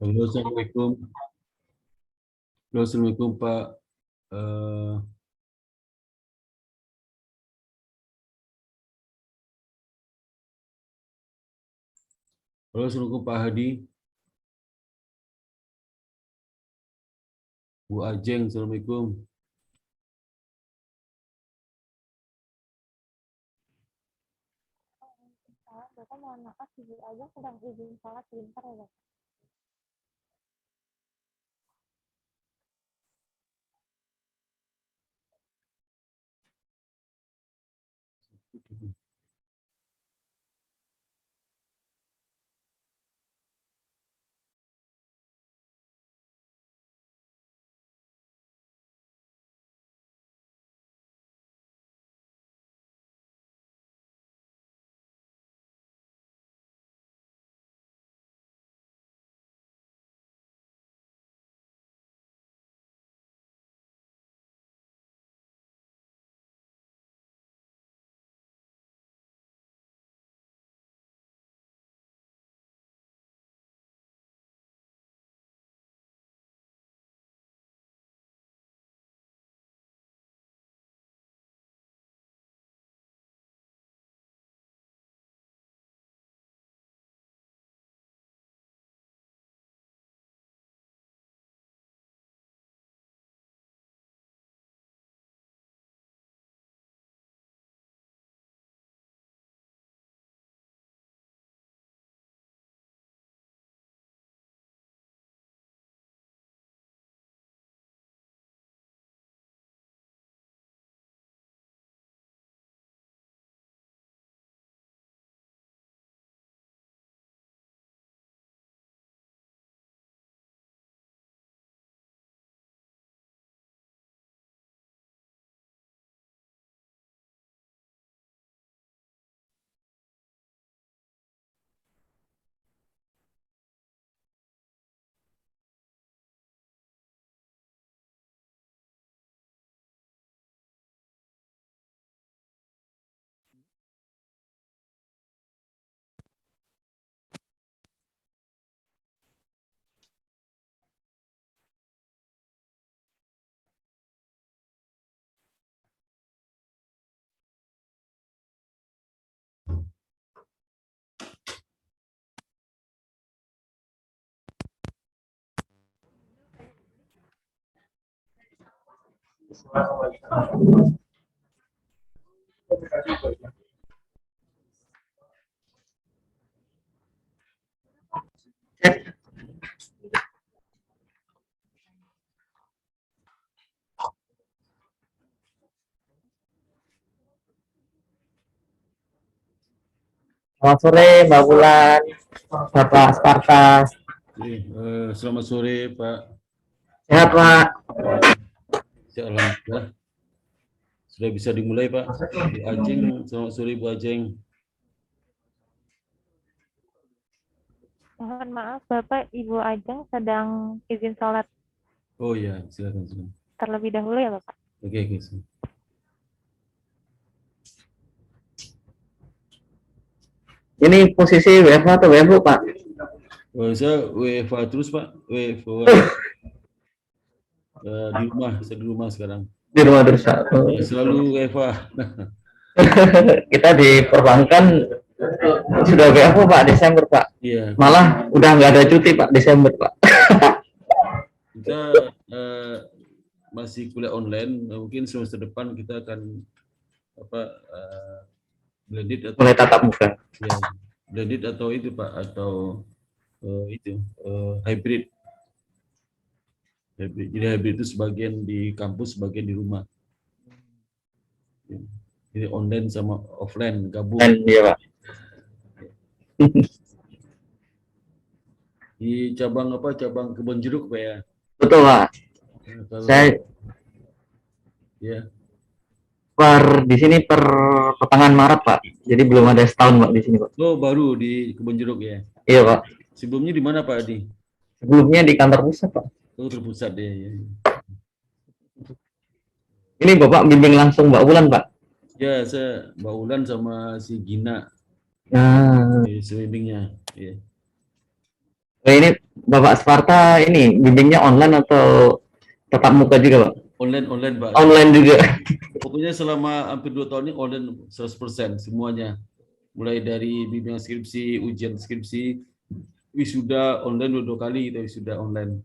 Halo, Assalamualaikum. Halo, Assalamualaikum Pak. Eh, Halo, Assalamualaikum Pak Hadi. Bu Ajeng, Assalamualaikum. Bapak mohon maaf, Ibu aja sedang izin sholat sebentar ya, Bapak. Selamat sore, Mbak Bulan, Bapak Sparta. Selamat sore Pak. Sehat, Pak? Ya, Alhamdulillah. Sudah bisa dimulai Pak. Bu Ajeng, selamat sore Bu Ajeng. Mohon maaf, Bapak Ibu Ajeng sedang izin sholat Oh ya, silakan. terlebih dahulu ya, Bapak. Oke. Ini posisi WFH atau WFO, Pak? Saya WFA terus Pak. WFA. Saya di rumah sekarang. Di rumah terus, Pak. Ya, selalu WFA. Kita di perbankan sudah WFO, Pak, Desember, Pak. Iya. Malah udah nggak ada cuti, Pak, Desember, Pak. Kita masih kuliah online. Mungkin semester depan kita akan blended atau Mulai tatap muka. ya, blended atau itu Pak, atau hybrid. Jadi hybrid itu sebagian di kampus, sebagian di rumah. Jadi online sama offline gabung. Iya, Pak. Di cabang Kebon Jeruk Pak ya? Betul, Pak. Kalau, Saya ya. di sini per pertengahan Maret, Pak. Jadi belum ada setahun, Pak, di sini, Pak. Oh, baru di Kebon Jeruk ya? Iya, Pak. Sebelumnya di mana Pak Adi? Sebelumnya di kantor pusat, Pak. Oh, terpusat ya. Ini Bapak bimbing langsung Mbak Bulan, Pak? Ya, saya Mbak Ulan sama si Gina. Nah, Di bimbingnya. Ya. ini Bapak Sparta ini bimbingnya online atau tatap muka juga, Pak? Online Pak. Online juga. Pokoknya selama hampir 2 tahun ini online 100% semuanya. Mulai dari bimbingan skripsi, ujian skripsi, wisuda online 2 kali kita wisuda online.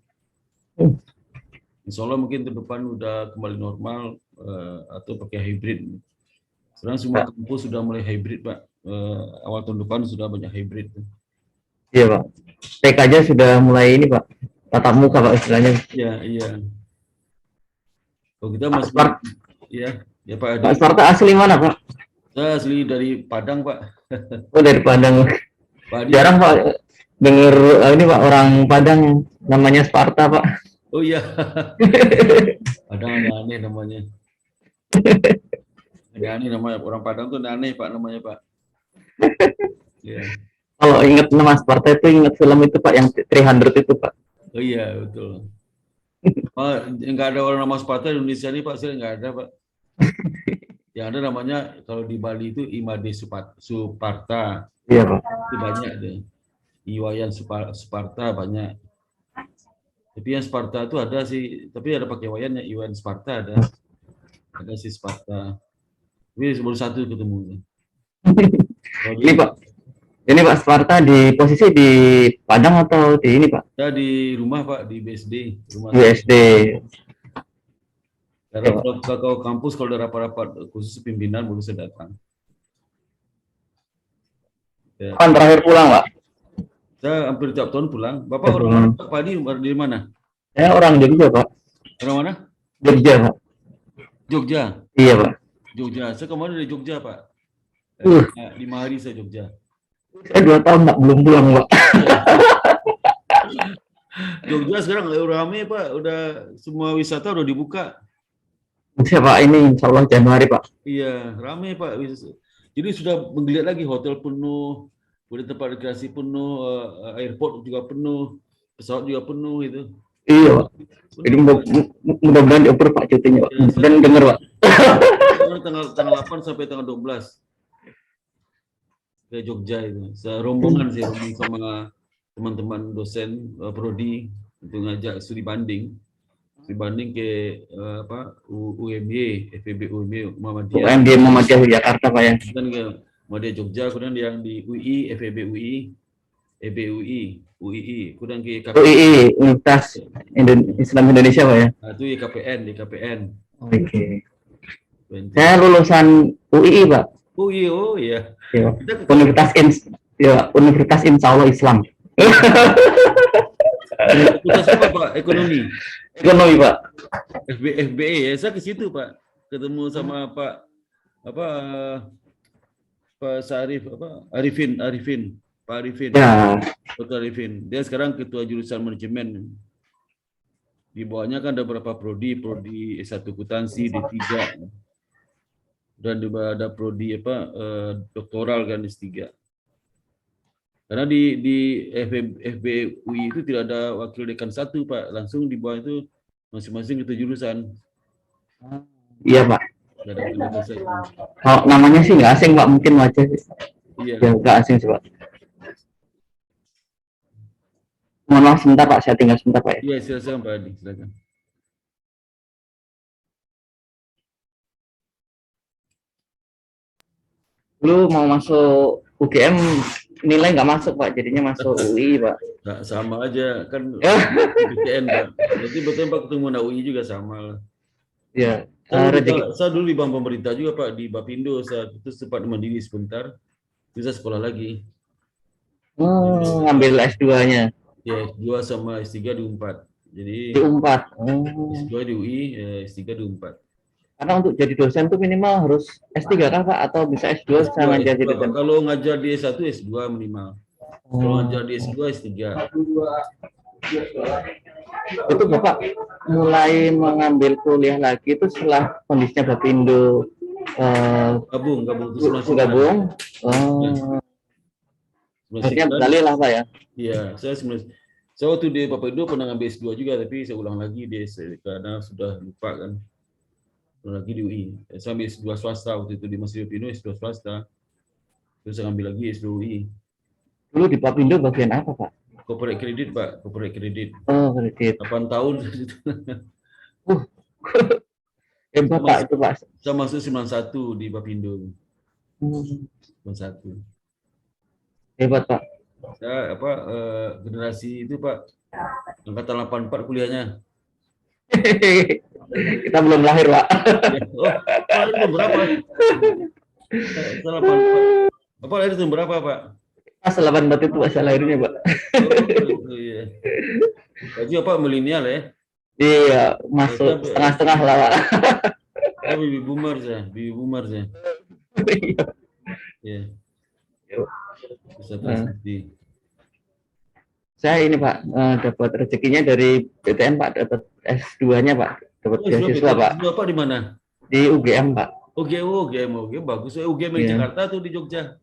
Insya Allah mungkin ke depan udah kembali normal atau pakai hybrid. Sekarang semua kampus sudah mulai hybrid Pak. Awal tahun depan sudah banyak hybrid. Iya, Pak. TK aja sudah mulai ini, Pak. Tatap muka, Pak, istilahnya. Iya. Kalau kita masih, ya Pak Adi. Pak Sparta asli mana, Pak? Saya asli dari Padang Pak. Oh, dari Padang. Pak Adi. Jarang, Pak, denger ini, Pak, orang Padang namanya Sparta, Pak. Oh iya. Padang aneh namanya. Aneh namanya. Orang Padang tuh aneh Pak namanya Pak. Iya. Kalau ingat nama Sparta itu ingat film itu, Pak, yang 300 itu, Pak. Oh iya, betul. Enggak ada orang nama Sparta di Indonesia ini Pak, saya enggak ada Pak. Yang ada namanya kalau di Bali itu Imade Suparta. Iya, Pak. Itu banyak deh. Iwayan Sparta banyak. Tapi yang Sparta itu ada sih, tapi ada pakai wayannya. Iwayan Sparta ada. Ada si Sparta. Tapi baru satu ketemu. Ini, Pak. Ini Pak Sparta di posisi di Padang atau di ini, Pak? Saya di rumah Pak, di BSD. Rumah BSD. Karena kalau kampus kalau ada rapat-rapat khusus pimpinan baru saya datang. Ya. Kapan terakhir pulang, Pak? Saya hampir tiap tahun pulang. Bapak orang mana Pak? Padi dari mana? Saya orang Jogja, Pak. Orang mana? Jogja, Pak. Jogja. Iya, Pak. Jogja. Saya kemarin dari Jogja Pak. 5 hari saya Jogja. Saya 2 tahun belum pulang, Pak. Jogja sekarang ramai Pak. Udah semua wisata udah dibuka. Bisa, Pak, ini insya Allah Januari, Pak. Iya, ramai Pak. Jadi sudah menggeliat lagi, hotel penuh, kemudian tempat rekreasi penuh, airport juga penuh, pesawat juga penuh itu. Iya, Pak. Jadi mudah-mudahan dioper Pak cutinya, Pak. Dan dengar, Pak. Tanggal 8 sampai tanggal 12 ke Jogja itu. Rombongan sih sama teman-teman dosen prodi untuk ngajak studi banding ke UMY, FEB UMY Muhammadiyah. UMY Muhammadiyah Jakarta, Pak, ya. Dan ke Muhammadiyah Jogja, kemudian yang di UI, FEB UI, EBUI, UII, kemudian ke KPN. UII, Universitas Islam Indonesia, Pak, ya. Nah, itu KPN. Oke. Saya lulusan UII, Pak. UI, oh iya. Ya, Universitas Insya Allah Islam. Fakultas apa Pak? Ekonomi, Pak. FBE ya, saya ke situ Pak, ketemu sama Pak Sarif Pak Arifin, Ya. Dr. Arifin. Dia sekarang ketua jurusan manajemen. Di bawahnya kan ada beberapa prodi S1 akuntansi, D3. Dan juga ada prodi doktoral kan S3. Karena di FBUI itu tidak ada wakil dekan 1 Pak, langsung di bawah itu masing-masing itu jurusan. Iya, Pak. Oh, namanya sih nggak asing, Pak, mungkin wajah sih. Iya. Ya, nggak asing sih, Pak. Mohon maaf sebentar, Pak, saya tinggal sebentar, Pak. Iya, silakan Pak Adi, silakan. Dulu mau masuk UGM nilai nggak masuk, Pak, jadinya masuk UI, Pak. Nah, sama aja kan PTN Pak. Berarti betul Pak ketemu anak UI juga sama lah. Iya. Saya dulu di bank pemerintah juga Pak, di Bapindo. Saya itu sempat mandiri sebentar, bisa sekolah lagi. Ngambil S2-nya. Ya, S2 sama S3 di UNPAD. Jadi di UNPAD. S2 di UI, S3 di UNPAD. Karena untuk jadi dosen tuh minimal harus S3 kah, Pak? Atau bisa S2 sama ngajar jadi dosen? Kalau ngajar di S1, S2 minimal. Kalau ngajar di S2, S3. Itu Bapak mulai mengambil kuliah lagi itu setelah kondisinya Bapindo gabung gabung. Akhirnya balik lah, Pak, ya. Iya, saya waktu di Bapindo pernah ngambil S2 juga, tapi saya ulang lagi karena sudah lupa kan. Ulang lagi di UI. Saya ambil S2 swasta waktu itu di Masjid Bapindo, S2 swasta. Terus saya ambil lagi S2 UI. Dulu di Bapindo bagian apa, Pak? corporate kredit Pak, corporate kredit. Oh, kredit. 8 tahun. Hebat Pak itu Pak. Saya masuk 91 di Bapindo. Hmm, 91. Hebat Pak. Saya generasi itu Pak, angkatan 84 kuliahnya. Kita belum lahir Pak. Oh, lahir tahun berapa? Saya 84. Bapak lahir tahun berapa Pak? Pas 84 itu asal lahirnya Pak. Oh, iya. Berarti Bapak milenial ya? Iya, masuk setengah-setengah lah Pak. Saya baby boomer saya. Iya. Bisa transaksi. Saya ini Pak, dapat rezekinya dari PTN Pak, dapat S2-nya Pak, dapat beasiswa Pak. Bapak di mana? Di UGM Pak. UGM bagus. UGM di Jakarta tuh di Jogja.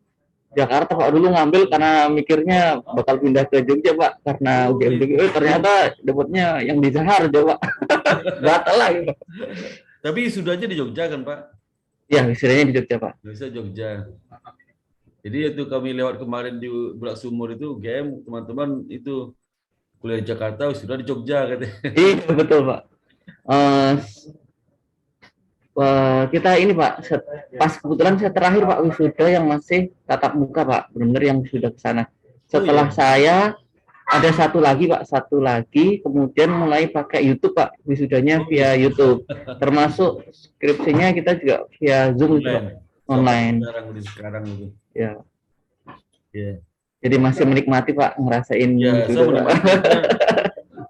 Jakarta Pak, dulu ngambil karena mikirnya bakal pindah ke Jogja Pak, karena UGM Jogja ternyata dapatnya yang di Jakarta Pak. Batal lagi Pak. Tapi sudahnya di Jogja kan Pak? Ya, istilahnya di Jogja Pak. Bisa Jogja. Jadi itu kami lewat kemarin di Bulak Sumur itu UGM, teman-teman itu kuliah di Jakarta sudah di Jogja katanya. Iya betul Pak. Kita ini Pak, pas kebetulan saya terakhir Pak wisuda yang masih tatap muka Pak, benar-benar yang sudah ke sana. Setelah saya ada satu lagi, kemudian mulai pakai YouTube Pak, wisudanya via YouTube. Termasuk skripsinya kita juga via Zoom online. Sekarang itu. Ya. Yeah. Jadi masih menikmati Pak, ngerasain ya, juga Pak.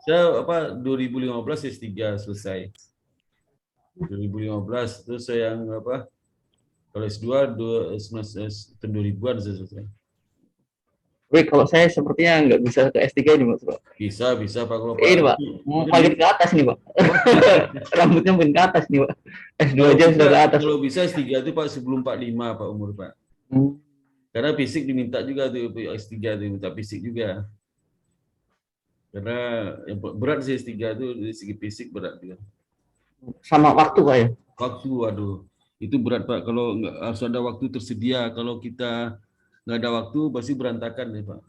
Saya 2015 S3 selesai. 2015 terus saya yang kalau S2 tahun 2000-an saya selesai. Wih, kalau saya sepertinya nggak bisa ke S3 ini Mas Pak. Bisa Pak kalau Pak. Ini Pak, mau paling ke atas nih Pak. Rambutnya makin ke atas nih Pak. S2 aja sudah ke atas. Kalau bisa S3 itu Pak sebelum 45 Pak umur Pak. Karena fisik diminta juga tuh S3 itu minta fisik juga. Karena yang berat sih S3 itu dari segi fisik berat juga. Sama waktu Pak ya? Waktu, waduh. Itu berat Pak, kalau nggak harus ada waktu tersedia. Kalau kita nggak ada waktu, pasti berantakan nih Pak.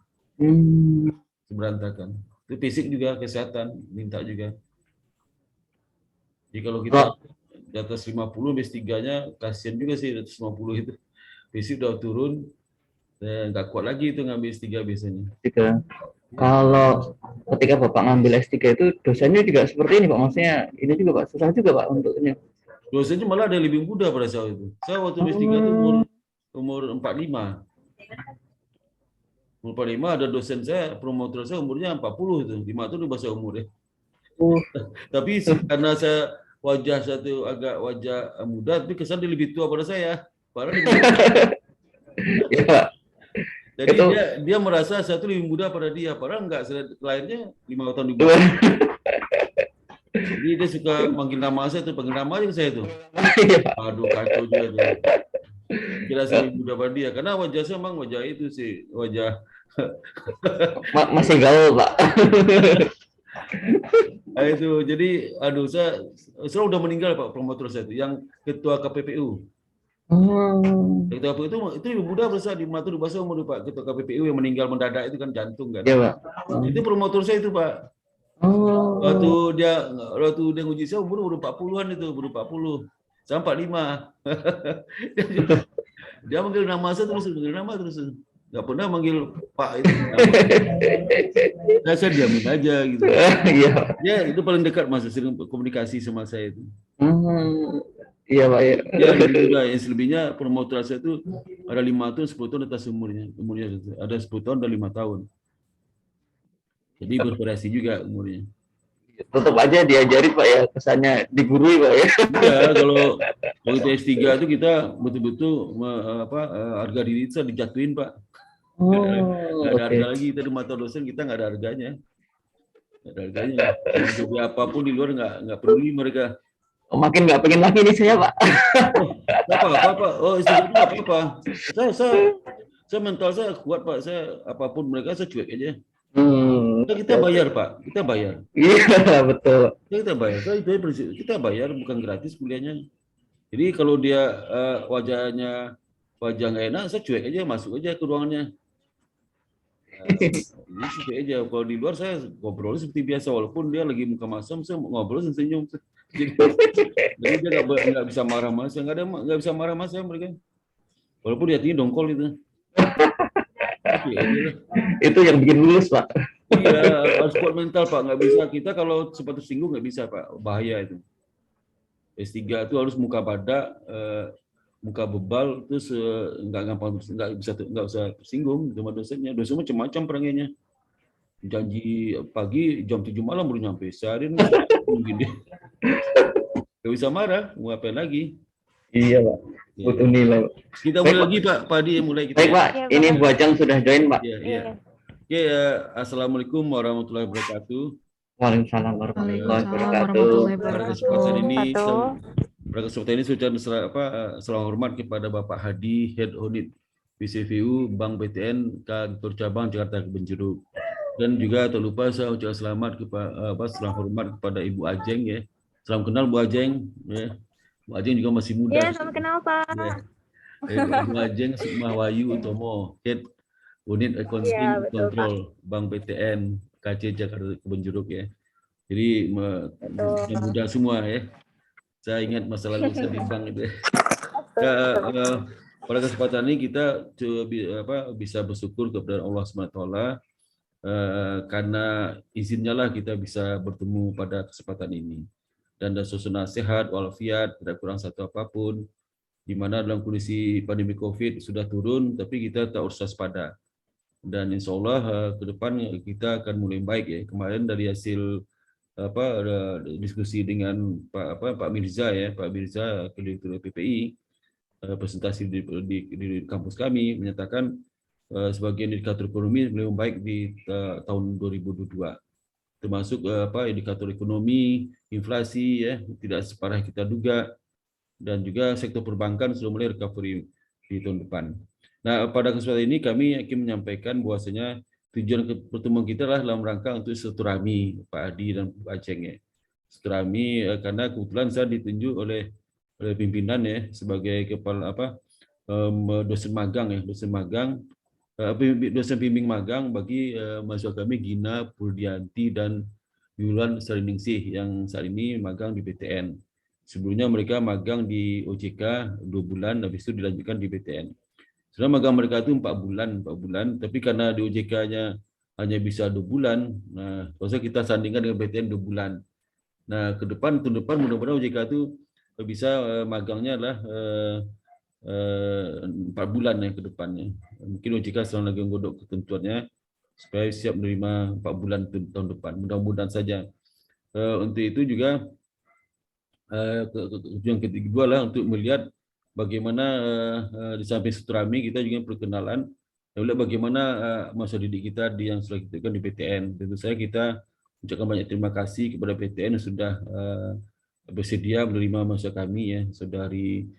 Berantakan. Itu fisik juga, kesehatan, minta juga. Jadi kalau kita di atas 50, S3-nya, kasihan juga sih, di atas 50 itu. Fisik udah turun, nggak kuat lagi itu ngambil S3 biasanya. Kalau ketika Bapak ngambil S3 itu dosennya juga seperti ini Pak, maksudnya ini juga Pak, susah juga Pak untuknya. Dosennya malah ada yang lebih muda pada saat itu. Saya waktu S3 itu umur 45. Umur 45 ada dosen saya, promotor saya umurnya 40 itu, 5 tahun di bawah umur ya. Tapi karena saya wajah satu agak wajah muda, tapi kesan dia lebih tua pada saya. Padahal ya. Jadi dia merasa saya itu lebih muda pada dia, padahal enggak, saya lahirnya 5 tahun di bawah. Jadi dia suka manggil nama saya tuh, panggil nama aja saya tuh. Aduh, kacau juga tuh. Kira saya lebih muda pada dia, karena wajah saya memang wajah itu sih, wajah masih gaul Pak. Nah, itu jadi aduh saya udah meninggal Pak promotor saya itu, yang ketua KPPU. Ketua KPPU itu lebih muda besar di Matu di Basa umur Pak, ketua KPPU yang meninggal mendadak itu kan jantung kan. Iya Pak. Itu promotor saya itu Pak. Waktu dia nguji saya umur 40-an itu, umur 40 sampai 45. Dia manggil nama saya terus, nggak pernah manggil Pak itu. Saya diamin aja gitu. Ya itu paling dekat Mas, sering komunikasi sama saya itu. Iya Pak ya. Ya yang selebihnya promotor saya itu ada 5 tahun, 10 tahun atas umurnya ada 10 tahun dan 5 tahun. Jadi bervariasi juga umurnya. Tetap aja diajari Pak ya, kesannya digurui Pak ya. Iya, kalau itu S3 itu kita betul-betul harga diri kita dijatuhin Pak. Nggak ada harga lagi, kita di mata dosen kita nggak ada harganya. Nggak ada harganya. Jadi apapun di luar nggak peduli mereka. Makin nggak pengen lagi nih saya Pak. Apa? Oh S3 itu nggak apa-apa. Saya mental saya kuat Pak. Saya apapun mereka saya cuek aja. Kita bayar Pak, kita bayar. Iya betul. Kita bayar, kita bayar bukan gratis kuliahnya. Jadi kalau dia wajah nggak enak, saya cuek aja, masuk aja ke ruangannya. Ini seperti aja. Kalau di luar saya ngobrol seperti biasa, walaupun dia lagi muka masam, saya ngobrol senyum. Jadi dia nggak bisa marah-marah, nggak bisa marah-marah saya mereka. Walaupun dia hatinya dongkol itu. Oke, aja lah. Itu yang bikin lulus, Pak. Iya, harus kuat mental Pak. Nggak bisa kita kalau sempat tersinggung nggak bisa Pak. Bahaya itu. S3 itu harus muka badak, muka bebal, terus nggak gampang, nggak usah tersinggung sama dosennya. Dosen macam-macam perangainya. Janji pagi jam 7 malam baru nyampe. Sehari gini. Nggak bisa marah, mau ngapain lagi? Iya, Pak. Butuh nilai, Pak. Kita mulai lagi Pak. Padi mulai kita. Baik, Pak. Iya, Ini Pak. Bu Ajeng sudah join, Pak. Iya, iya. Iya. Oke, assalamualaikum warahmatullahi wabarakatuh. Waalaikumsalam warahmatullahi wabarakatuh. Pada kesempatan ini, Wabarakatuh. pada kesempatan ini saya ucapkan salam hormat kepada Bapak Hadi, Head Unit PCVU Bank BTN Kantor Cabang Jakarta Kebonjeruk. Dan juga tak lupa saya ucapkan salam hormat kepada Ibu Ajeng ya. Salam kenal Bu Ajeng ya. Bu Ajeng juga masih muda. Iya, salam kenal Pak. Ya. Bu Ajeng Sukma Wahyu Utomo, Head Unit Accounting Iya, betul, Control Bank BTN KC Jakarta Kebonjeruk ya. Jadi muda semua ya. Saya ingat masa lalu saya di bank itu. Pada kesempatan ini kita bisa bersyukur kepada Allah SWT karena izinnya lah kita bisa bertemu pada kesempatan ini. Dan suasana sehat, walafiat, tidak kurang satu apapun. Di mana dalam kondisi pandemi COVID sudah turun, tapi kita tak usah waspada. Dan insya Allah ke depan kita akan mulai baik ya. Kemarin dari hasil diskusi dengan Pak Mirza ya, Pak Mirza Direktur PPI presentasi di kampus kami menyatakan sebagian indikator ekonomi lebih baik di tahun 2022, termasuk indikator ekonomi, inflasi ya tidak separah kita duga, dan juga sektor perbankan sudah mulai recovery di tahun depan. Nah, pada kesempatan ini kami akan menyampaikan bahwasanya tujuan pertemuan kita adalah dalam rangka untuk silaturahmi Pak Adi dan Pak Aceng ya. Silaturahmi karena kebetulan saya ditunjuk oleh pimpinan ya sebagai kepala dosen magang ya, dosen bimbing magang bagi mahasiswa kami Gina Purdianti dan Yulan Sariningsih yang saat ini magang di BTN. Sebelumnya mereka magang di OJK 2 bulan, habis itu dilanjutkan di BTN. Sebenarnya magang mereka itu 4 bulan, tapi karena di OJK-nya hanya bisa 2 bulan, nah kalau kita sandingkan dengan BTN 2 bulan. Nah, tahun depan mudah-mudahan OJK itu bisa magangnya adalah 4 bulan ya ke depannya. Mungkin OJK sedang lagi menggodok ketentuannya supaya siap menerima 4 bulan tahun depan. Mudah-mudahan saja. Untuk itu juga tujuan kedua lah untuk melihat bagaimana di samping silaturahmi kita juga perkenalan, melihat bagaimana masa didik kita yang sudah kita lakukan di PTN. Tentu saja kita ucapkan banyak terima kasih kepada PTN yang sudah bersedia menerima mahasiswa kami ya, saudari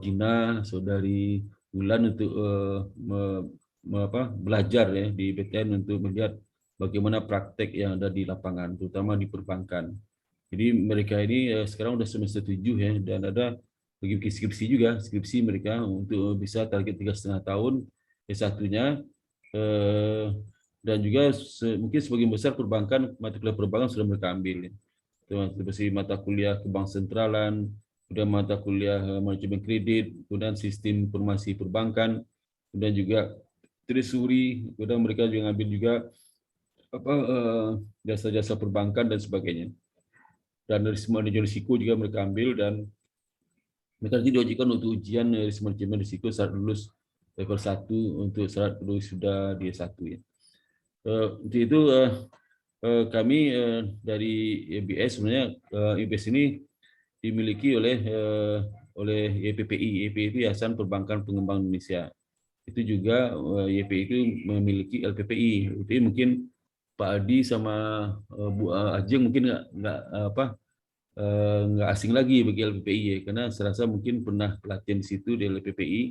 Gina, saudari Wulan untuk belajar ya di PTN untuk melihat bagaimana praktek yang ada di lapangan, terutama di perbankan. Jadi mereka ini sekarang udah semester 7 ya, dan ada bagi skripsi juga, skripsi mereka untuk bisa target 3,5 tahun S1-nya, dan juga mungkin sebagian besar perbankan, mata kuliah perbankan sudah mereka ambil. Seperti mata kuliah kebank sentralan, kemudian mata kuliah manajemen kredit, kemudian sistem informasi perbankan, kemudian juga treasury, kemudian mereka juga ambil juga jasa-jasa perbankan dan sebagainya. Dan manajemen risiko juga mereka ambil, dan mereka nanti diwajibkan untuk ujian manajemen risiko saat lulus level 1 untuk syarat lulus sudah di S1 ya. Untuk itu kami dari IBS sebenarnya IBS ini dimiliki oleh YPPI. YPPI itu Yayasan Perbankan Pengembang Indonesia. Itu juga YPPI itu memiliki LPPI. Itu mungkin Pak Adi sama Bu Ajeng mungkin nggak asing lagi bagi LPPI ya, karena saya rasa mungkin pernah pelatihan di situ di LPPI,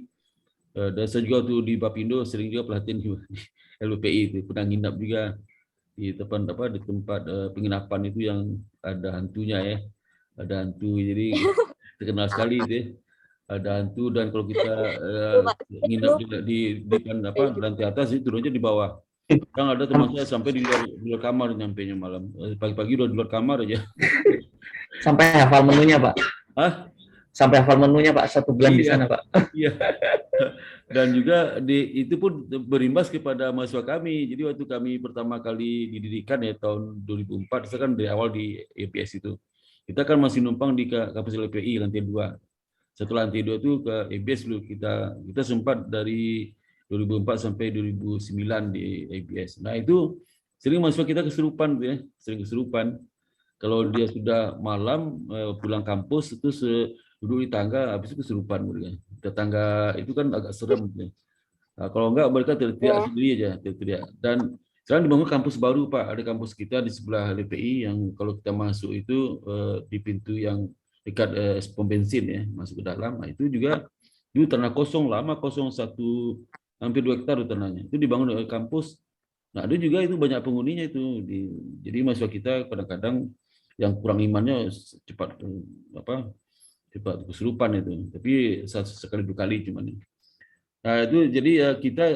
dan saya juga tuh di Bapindo sering juga pelatihan di LPPI itu, pernah nginap juga di tempat penginapan itu yang ada hantunya ya, ada hantu, jadi terkenal sekali itu ya. Ada hantu, dan kalau kita nginap di lantai atas itu turunnya di bawah. Yang ada teman saya sampai di luar kamar nyampainya malam. Pagi-pagi udah di luar kamar aja. Sampai hafal menunya, Pak. Hah? Sampai hafal menunya, Pak, 1 bulan di Iya, sana, Pak. iya. Dan juga itu pun berimbas kepada mahasiswa kami. Jadi waktu kami pertama kali didirikan ya tahun 2004, saya kan dari awal di EPS itu. Kita kan masih numpang di kampus LPI lantai 2. Setelah lantai 2 itu ke EBS dulu kita sempat dari 2004 sampai 2009 di EBS. Nah, itu sering mahasiswa kita kesurupan tuh ya, sering kesurupan. Kalau dia sudah malam pulang kampus itu duduk di tangga habis itu kesurupan mereka. Tetangga itu kan agak serem gitu. Nah, kalau enggak mereka teriak sendiri aja, teriak. Dan sekarang dibangun kampus baru Pak, ada kampus kita di sebelah LPI yang kalau kita masuk itu di pintu yang dekat pom bensin ya, masuk ke dalam. Nah, itu juga dulu tanah kosong lama, kosong hampir 2 hektar tanahnya. Itu dibangun oleh kampus. Nah, ada juga itu banyak penghuninya itu. Jadi mahasiswa kita kadang-kadang yang kurang imannya cepat kesurupan itu. Tapi sekali 2 kali cuman. Nah, itu jadi kita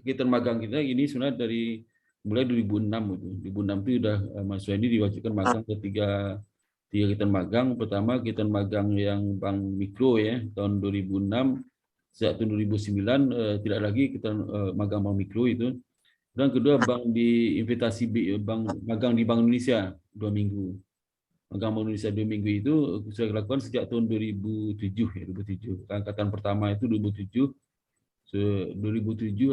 kegiatan magang kita ini sebenarnya dari mulai 2006 itu. 2006 itu udah mahasiswa ini diwajibkan magang ke tiga kegiatan magang. Pertama kegiatan magang yang Bank Mikro ya tahun 2006. Sejak tahun 2009 tidak lagi kita magang Bank Mikro itu. Dan kedua bank di investasi bank magang di Bank Indonesia 2 minggu. Magang Bank Indonesia 2 minggu itu saya lakukan sejak tahun 2007 ya 2007. Angkatan pertama itu 2007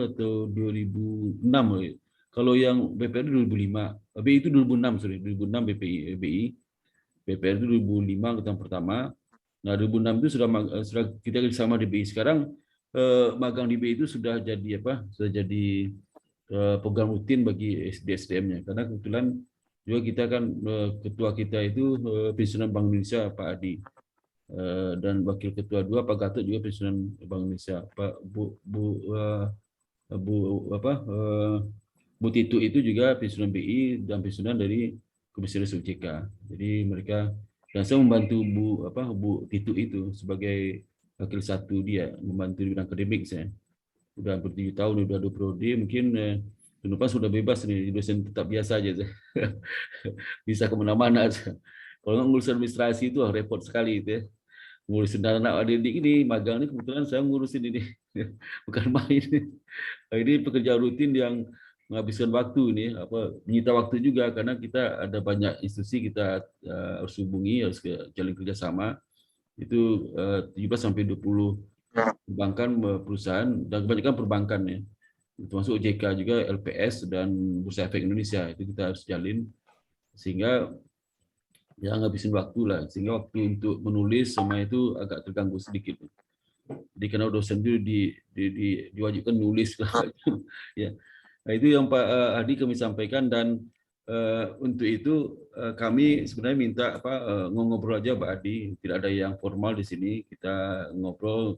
atau 2006 ya. Kalau yang BPR itu 2005, BI itu 2006 sorry 2006 BI, BPR itu 2005 angkatan pertama. Nah 2006 itu sudah kita sama di BI sekarang magang di BI itu sudah jadi Sudah jadi program rutin bagi SDM-nya karena kebetulan juga kita kan ketua kita itu pensiunan Bank Indonesia Pak Adi dan wakil ketua 2 Pak Gatot juga pensiunan Bank Indonesia Pak Bu Titu itu juga pensiunan BI dan pensiunan dari Komisaris OJK. Jadi mereka dan saya membantu Bu Titu itu sebagai wakil 1 dia membantu di bidang akademik saya. Udah hampir 7 tahun, udah 2 periode, mungkin tahun depan sudah bebas nih, dosen tetap biasa aja. Bisa kemana-mana. Kalau nggak ngurus administrasi itu repot sekali itu ya. Ngurusin anak adik ini, magang ini kebetulan saya ngurusin ini. Bukan main. Ini pekerjaan rutin yang menghabiskan waktu ini, menyita waktu juga karena kita ada banyak institusi kita harus hubungi, harus jalin kerjasama. Itu 17 sampai 20 perbankan perusahaan dan kebanyakan perbankan ya termasuk OJK juga LPS dan Bursa Efek Indonesia itu kita harus jalin sehingga ya ngabisin waktu lah sehingga waktu untuk menulis sama itu agak terganggu sedikit jadi karena dosen itu diwajibkan nulis ya nah, itu yang Pak Adi kami sampaikan dan untuk itu kami sebenarnya minta ngobrol aja Pak Adi, tidak ada yang formal di sini, kita ngobrol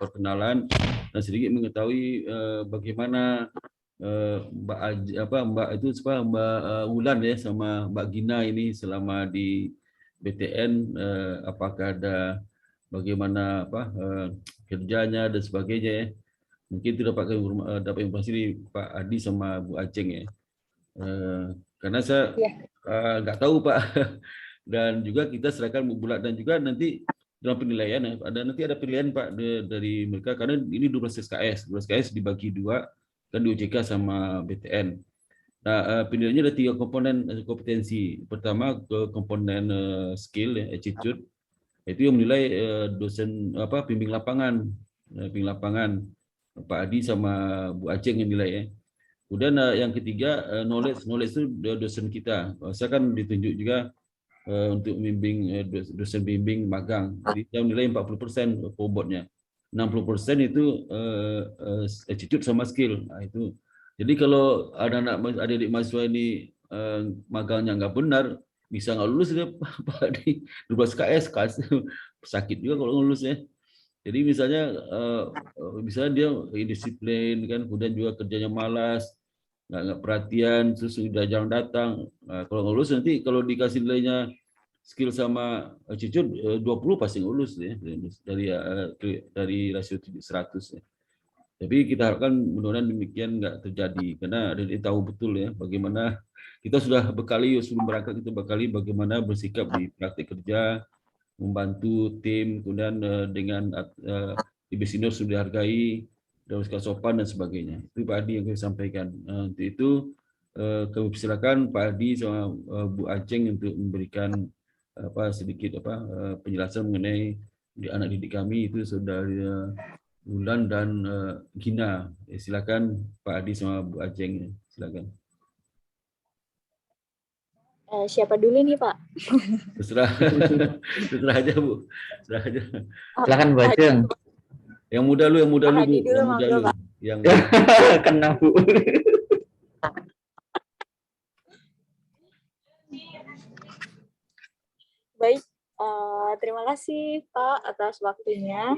perkenalan dan sedikit mengetahui bagaimana Mbak Wulan ya sama Mbak Gina ini selama di BTN apakah ada bagaimana kerjanya dan sebagainya ya. Mungkin tidak dapat informasi dari Pak Adi sama Bu Aceng ya. Karena saya nggak tahu Pak dan juga kita serahkan bulat dan juga nanti dalam penilaian ya, nanti ada penilaian Pak dari mereka karena ini 12 SKS dibagi 2 kan di OJK sama BTN. Nah penilaiannya ada 3 komponen kompetensi. Pertama komponen skill ya, attitude itu yang menilai dosen bimbing lapangan Pak Adi sama Bu Aceng yang nilai ya. Kemudian yang ketiga knowledge itu dosen kita. Saya kan ditunjuk juga untuk membimbing dosen bimbing magang. Jadi saya nilai 40% bobotnya. 60% itu attitude sama skill. Nah, itu. Jadi kalau adik-adik mahasiswa ini magangnya nggak benar, bisa nggak lulus ya Pak di 12 KS sakit juga kalau lulus ya. Jadi misalnya dia indisiplin kan, kemudian juga kerjanya malas, nggak perhatian, terus sudah jarang datang. Nah, kalau nggak lulus nanti kalau dikasih nilainya skill sama attitude 20 pasti nggak lulus ya dari rasio 100 ya. Tapi kita harapkan mudah-mudahan demikian nggak terjadi, karena Dede tahu betul ya bagaimana kita sudah bekali sebelum berangkat, kita bekali bagaimana bersikap di praktik kerja, membantu tim, kemudian dengan ibu senior sudah dihargai, dan sikap sopan dan sebagainya. Itu Pak Adi yang saya sampaikan. Untuk itu kami silakan Pak Adi sama Bu Ajeng untuk memberikan sedikit penjelasan mengenai di anak didik kami itu sudah Bulan dan Gina. Silakan Pak Adi sama Bu Ajeng, silakan. Siapa dulu nih Pak? Terserah, terserah aja Bu, terserah aja. Silakan Bu Ajeng. Yang muda lu, Bu, yang muda lu, Pak. yang Kena Bu. Baik, terima kasih Pak atas waktunya.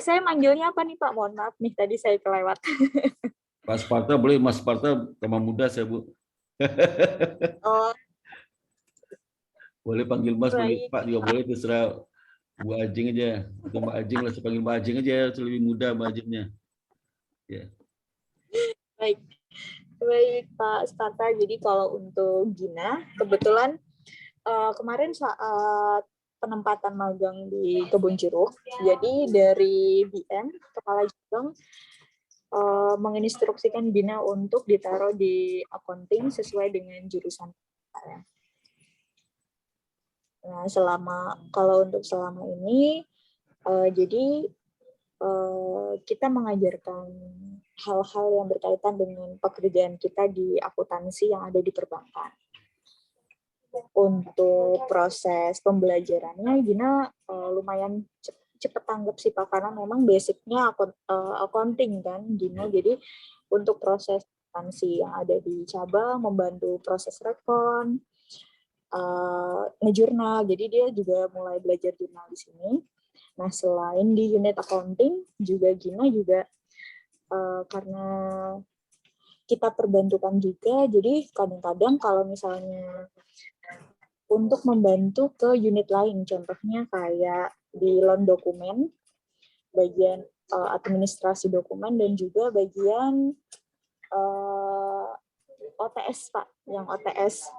Saya manggilnya apa nih Pak? Mohon maaf nih, tadi saya kelewat. Pak Sparta boleh, Mas Sparta sama muda saya Bu. Oh, boleh panggil Mas, panggil baik. Pak juga boleh, terserah Bu Ajeng aja. Atau Mbak Ajeng lah, saya panggil Mbak Ajeng aja, lebih muda Mbak Ajengnya. Ya. Baik. Baik Pak Sparta, jadi kalau untuk Gina, kebetulan kemarin saat penempatan magang di Kebun Jeruk, jadi dari BM, Kepala Cabang, menginstruksikan Gina untuk ditaruh di accounting sesuai dengan jurusan. Nah, kalau untuk selama ini, jadi kita mengajarkan hal-hal yang berkaitan dengan pekerjaan kita di akuntansi yang ada di perbankan. Untuk proses pembelajarannya, Gina lumayan cepat tanggap sih Pak, karena memang basicnya accounting kan Gina. Jadi untuk proses akuntansi yang ada di cabang, membantu proses rekon, ngejurnal, jadi dia juga mulai belajar jurnal di sini. Nah, selain di unit accounting, juga Gina juga karena kita perbantukan juga, jadi kadang-kadang kalau misalnya untuk membantu ke unit lain, contohnya kayak di loan dokumen, bagian administrasi dokumen, dan juga bagian OTS Pak, yang OTS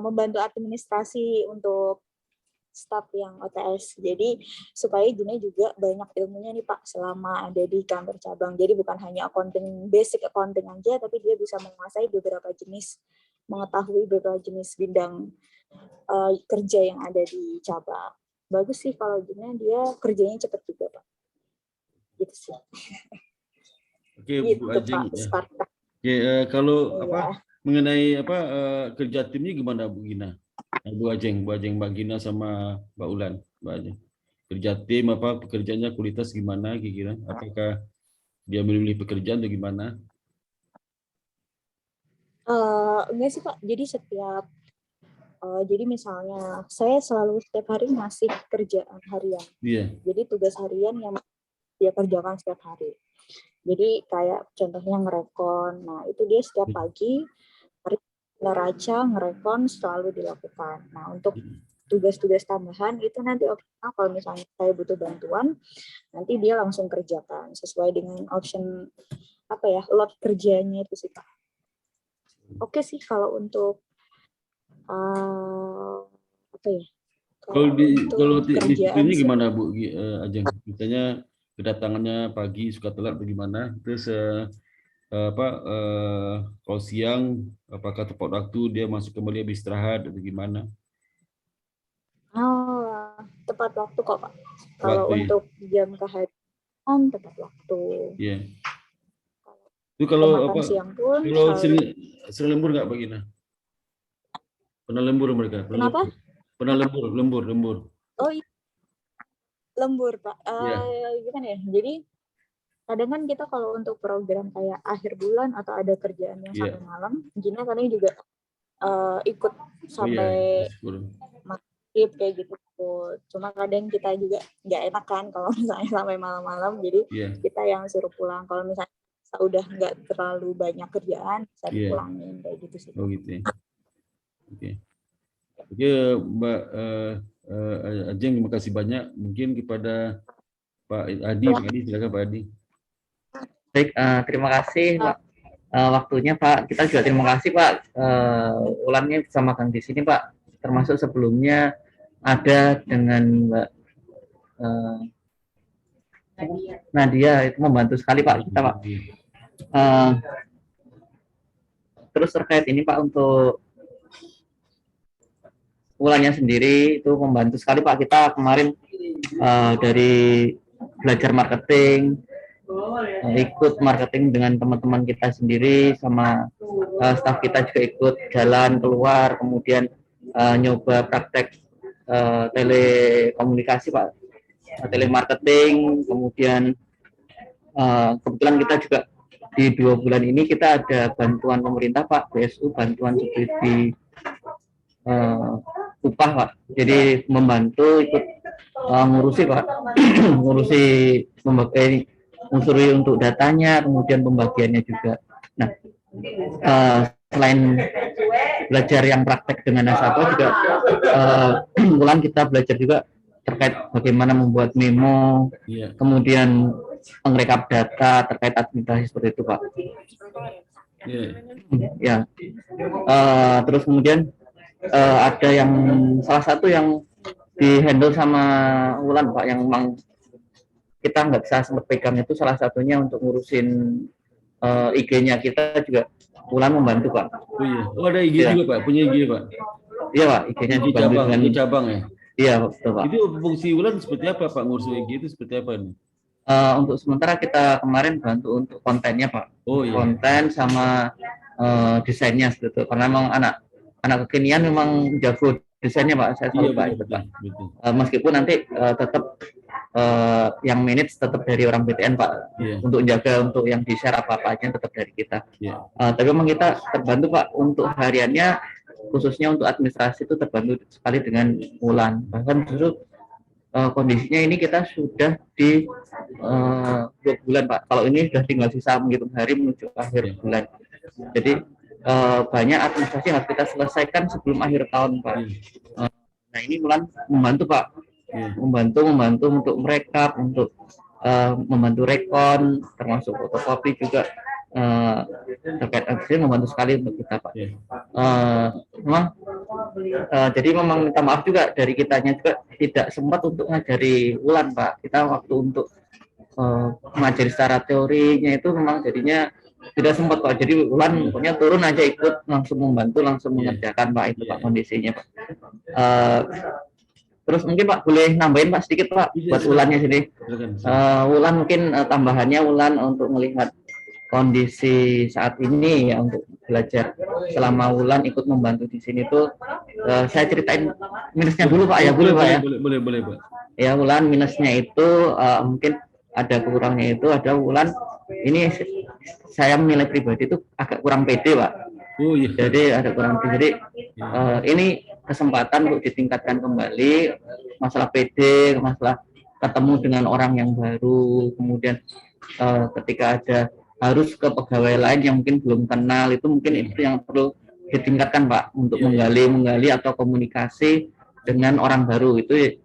membantu administrasi untuk staf yang OTS. Jadi supaya Gina juga banyak ilmunya nih Pak selama ada di kantor cabang. Jadi bukan hanya accounting, basic accounting aja, tapi dia bisa menguasai beberapa jenis, mengetahui beberapa jenis bidang kerja yang ada di cabang. Bagus sih kalau Gina, dia kerjanya cepat juga Pak. Gitu sih. Oke, gitu, Bu Ajeng. Pak Sparta. Oke, kalau Iya. mengenai kerja timnya gimana Bu Gina? Bu Ajeng, Mbak Gina sama Mbak Ulan, Mbak Ajeng. Kerja tim pekerjaannya kualitas gimana kira-kira? Apakah dia memilih pekerjaan atau gimana? Enggak sih Pak, jadi setiap jadi misalnya saya selalu setiap hari ngasih kerjaan harian. Iya. Jadi tugas harian yang dia kerjakan setiap hari. Jadi kayak contohnya ngerekon. Nah, itu dia setiap pagi neraca, ngerekon selalu dilakukan. Nah, untuk tugas-tugas tambahan itu nanti kalau misalnya saya butuh bantuan, nanti dia langsung kerjakan sesuai dengan option load kerjanya itu sih Pak. Oke sih kalau untuk Kalau di timnya gimana Bu Ajeng? Misalnya kedatangannya pagi suka telat bagaimana? Terus kalau siang apakah tepat waktu dia masuk kembali habis istirahat atau gimana? Tepat waktu kok Pak. Kalau untuk jam kehadiran tepat waktu. Iya. Itu kalau siang pun kalau sering lembur nggak Mbak Gina? Pernah lembur mereka? Kenapa? Pernah lembur. Oh iya. Lembur Pak. Gimana ya? Jadi kadang kan kita kalau untuk program kayak akhir bulan atau ada kerjaan yang sampai malam, Gina kadang juga ikut sampai maghrib kayak gitu. Cuma kadang kita juga nggak enak kan kalau misalnya sampai malam-malam, jadi kita yang suruh pulang. Kalau misalnya udah nggak terlalu banyak kerjaan, bisa dipulangin kayak gitu sih. Oh gitu ya. Oke, Mbak Ajeng, terima kasih banyak. Mungkin kepada Pak Adi, silakan Pak Adi. Baik, terima kasih Pak waktunya Pak. Kita juga terima kasih Pak ulangnya bisa magang di sini Pak. Termasuk sebelumnya ada dengan Mbak Nadia itu membantu sekali Pak kita Pak. Terus terkait ini Pak untuk ulangnya sendiri itu membantu sekali Pak kita kemarin dari belajar marketing, ikut marketing dengan teman-teman kita sendiri sama staf kita juga ikut jalan keluar, kemudian nyoba praktek telekomunikasi Pak, telemarketing, kemudian kebetulan kita juga di 2 bulan ini kita ada bantuan pemerintah Pak, BSU bantuan subsidi upah Pak, jadi membantu ikut ngurusi Pak, ngurusi unsuri untuk datanya, kemudian pembagiannya juga. Nah, selain belajar yang praktek dengan nasabah juga, kebetulan kita belajar juga terkait bagaimana membuat memo, kemudian pengrekap data terkait administrasi seperti itu Pak. Ya, terus kemudian ada yang salah satu yang dihandle sama Wulan Pak, yang memang kita nggak bisa sempat pegang itu salah satunya untuk ngurusin IG-nya kita juga Wulan membantu Pak. Oh iya, oh ada IG juga Pak, punya IG Pak? Iya Pak, IG-nya IG cabang, IG cabang ya? Iya betul Pak. Itu fungsi Wulan seperti apa Pak, ngurus IG itu seperti apa nih? Untuk sementara kita kemarin bantu untuk kontennya Pak. Oh iya. Konten sama desainnya seperti itu, karena memang anak kekinian memang jago desainnya Pak, saya selalu Pak. Meskipun nanti tetap yang manage tetap dari orang BTN Pak, untuk jaga untuk yang di share apa-apanya tetap dari kita. Tapi memang kita terbantu Pak untuk hariannya, khususnya untuk administrasi itu terbantu sekali dengan Wulan. Bahkan justru kondisinya ini kita sudah di 2 bulan Pak. Kalau ini sudah tinggal sisa menghitung hari menuju akhir bulan. Jadi banyak administrasi yang harus kita selesaikan sebelum akhir tahun Pak. Nah ini Wulan membantu Pak, membantu untuk merekap, untuk membantu rekon, termasuk fotokopi juga terkait administrasi membantu sekali untuk kita Pak. Jadi memang minta maaf juga dari kitanya juga tidak sempat untuk ngajari Wulan Pak. Kita waktu untuk mengajari secara teorinya itu memang jadinya tidak sempat Pak. Jadi Wulan pokoknya turun aja ikut langsung membantu, langsung mengerjakan Pak, itu Pak kondisinya Pak. Terus mungkin Pak boleh nambahin Pak sedikit Pak buat Wulannya sini. Wulan mungkin tambahannya Wulan untuk melihat kondisi saat ini ya, untuk belajar selama Wulan ikut membantu di sini tuh saya ceritain minusnya dulu Pak ya, boleh Pak ya? Boleh Pak. Ya Wulan minusnya itu mungkin ada kurangnya itu, ada Wulan ini saya menilai pribadi itu agak kurang pede Pak. Oh iya. Jadi ada kurang pede. Jadi ini kesempatan untuk ditingkatkan kembali masalah pede, masalah ketemu dengan orang yang baru, kemudian ketika ada harus ke pegawai lain yang mungkin belum kenal, itu mungkin itu yang perlu ditingkatkan Pak, untuk menggali atau komunikasi dengan orang baru, itu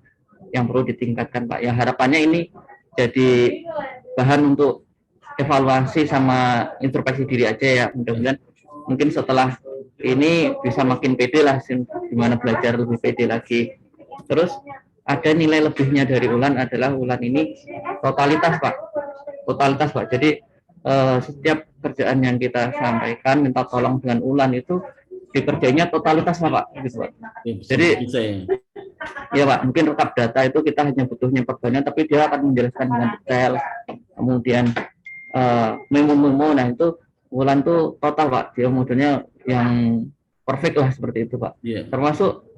yang perlu ditingkatkan Pak. Ya harapannya ini jadi bahan untuk evaluasi sama introspeksi diri aja ya, mudah-mudahan mungkin setelah ini bisa makin pede lah, gimana belajar lebih pede lagi. Terus ada nilai lebihnya dari Wulan adalah Wulan ini totalitas Pak, jadi setiap kerjaan yang kita sampaikan minta tolong dengan Wulan itu dikerjanya totalitas Pak, gitu Pak. Jadi ya Pak, mungkin rekap data itu kita hanya butuhnya perbanyak, tapi dia akan menjelaskan dengan detail. Kemudian memo, nah itu Wulan tuh total Pak, dia modelnya yang perfect lah seperti itu Pak. Termasuk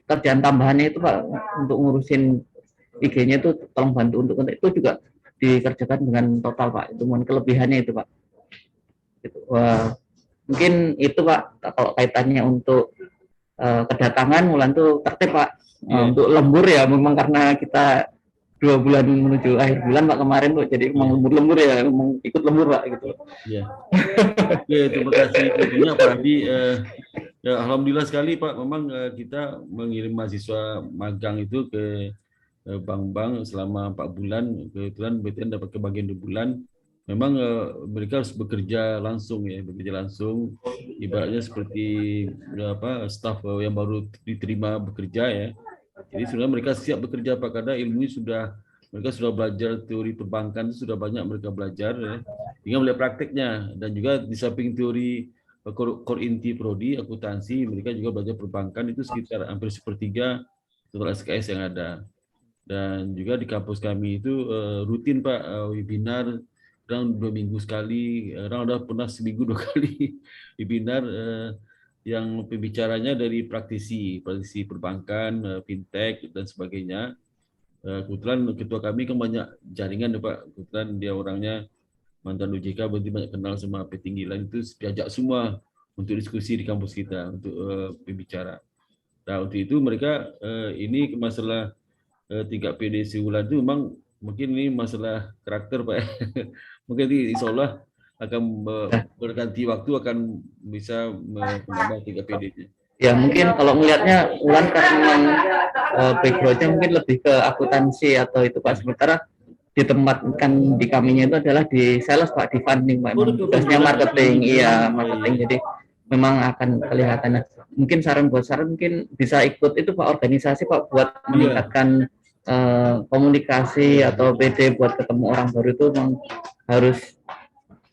kerjaan tambahannya itu Pak, untuk ngurusin IG-nya itu tolong bantu untuk itu juga dikerjakan dengan total Pak. Itu mohon kelebihannya itu Pak. Gitu. Mungkin itu Pak kalau kaitannya untuk kedatangan Wulan tuh tertib Pak. Untuk lembur ya memang karena kita 2 bulan menuju akhir bulan Pak kemarin Pak, jadi memang lembur ya, memang ikut lembur Pak gitu. Iya. Oke, terima kasih tentunya Pak Adi. Ya, alhamdulillah sekali Pak, memang kita mengirim mahasiswa magang itu ke bank-bank selama 4 bulan. Kebetulan BTN dapat kebagian 2 bulan. memang mereka harus bekerja langsung ya, bekerja langsung. Ibaratnya seperti staf yang baru diterima bekerja ya. Jadi sebenarnya mereka siap bekerja Pak, karena ilmunya mereka sudah belajar teori perbankan, sudah banyak mereka belajar ya. Tinggal melihat prakteknya, dan juga di samping teori core inti prodi akuntansi, mereka juga belajar perbankan itu sekitar hampir sepertiga total SKS yang ada. Dan juga di kampus kami itu rutin Pak, webinar, kadang 2 minggu sekali, kadang ada pernah seminggu 2 kali webinar yang pembicaranya dari praktisi perbankan, fintech dan sebagainya. Kebetulan ketua kami kan banyak jaringan Pak, kebetulan dia orangnya mantan OJK, berarti banyak kenal sama petinggi lain, itu diajak semua untuk diskusi di kampus kita untuk pembicara. Nah untuk itu mereka ini masalah tingkat PD Siwulan itu memang mungkin ini masalah karakter Pak. Mungkin insya Allah akan berganti waktu akan bisa menambah tingkat PD-nya. Ya mungkin kalau melihatnya Ulan karena memang background-nya mungkin lebih ke akuntansi atau itu Pak, sementara ditempatkan di kaminya itu adalah di sales Pak, di funding Pak, tugasnya marketing, iya marketing, jadi memang akan kelihatan. Mungkin saran mungkin bisa ikut itu Pak, organisasi Pak, buat meningkatkan komunikasi atau PD buat ketemu orang baru itu memang harus.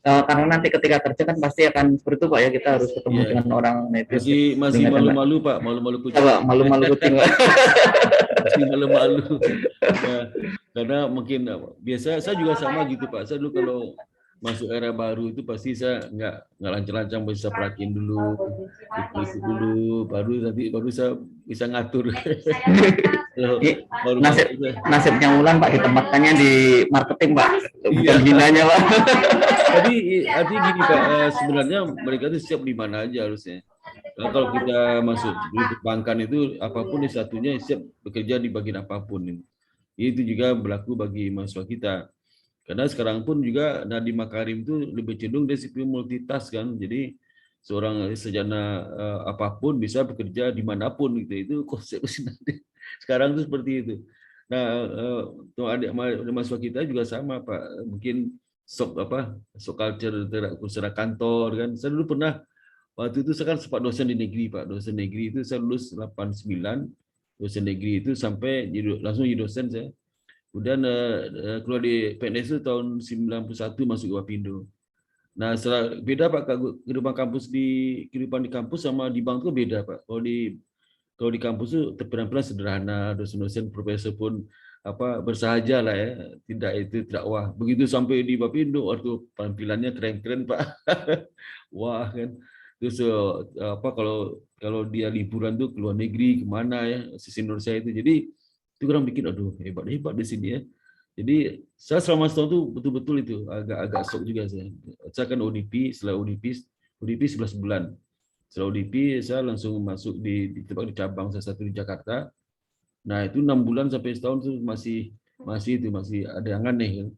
Karena nanti ketika kerja kan pasti akan seperti itu Pak ya, kita harus ketemu dengan orang native. Masih malu-malu Pak, malu-malu kucing. Pak, malu-malu kucing Pak. Masih malu-malu. Ya, karena mungkin biasa saya juga sama gitu Pak. Saya dulu kalau masuk era baru itu pasti saya nggak lancang-lancang, bisa perhatiin dulu, ikut dulu, baru saya bisa ngatur. Nasibnya Ulan Pak, ditempatkannya di marketing Pak, bukan hinanya Pak. Tapi artinya gini Pak, sebenarnya mereka itu siap di mana aja harusnya. Nah, kalau kita masuk di perbankan itu apapun di satunya siap bekerja di bagian apapun. Itu juga berlaku bagi mahasiswa kita. Karena sekarang pun juga Nadiem Makarim itu lebih cenderung dia sipil multitask kan. Jadi seorang sarjana apapun bisa bekerja dimanapun gitu. Itu konsep sekarang itu seperti itu. Nah, adik mahasiswa kita juga sama Pak. Mungkin shock culture secara kantor kan. Saya dulu pernah waktu itu saya kan sempat dosen di negeri Pak. Dosen negeri itu saya lulus 89. Dosen negeri itu sampai langsung jadi dosen saya. Kemudian keluar di PNS itu tahun 91 masuk ke Wapindo. Nah, beda Pak, kehidupan di kampus sama di bank itu beda Pak. Kalau di kampus itu terperan-peran sederhana, dosen-dosen profesor pun bersahaja lah ya, tidak wah. Begitu sampai di Wapindo, waktu penampilannya keren-keren Pak. Wah kan. Terus kalau dia liburan tuh ke luar negeri kemana ya, senior saya itu. Jadi itu orang bikin aduh hebat di sini ya. Jadi saya selama setahun itu betul-betul itu agak shock juga saya. Saya kan ODP, setelah ODP 11 bulan. Setelah ODP saya langsung masuk di cabang salah satu di Jakarta. Nah itu 6 bulan sampai setahun itu masih ada yang aneh kan.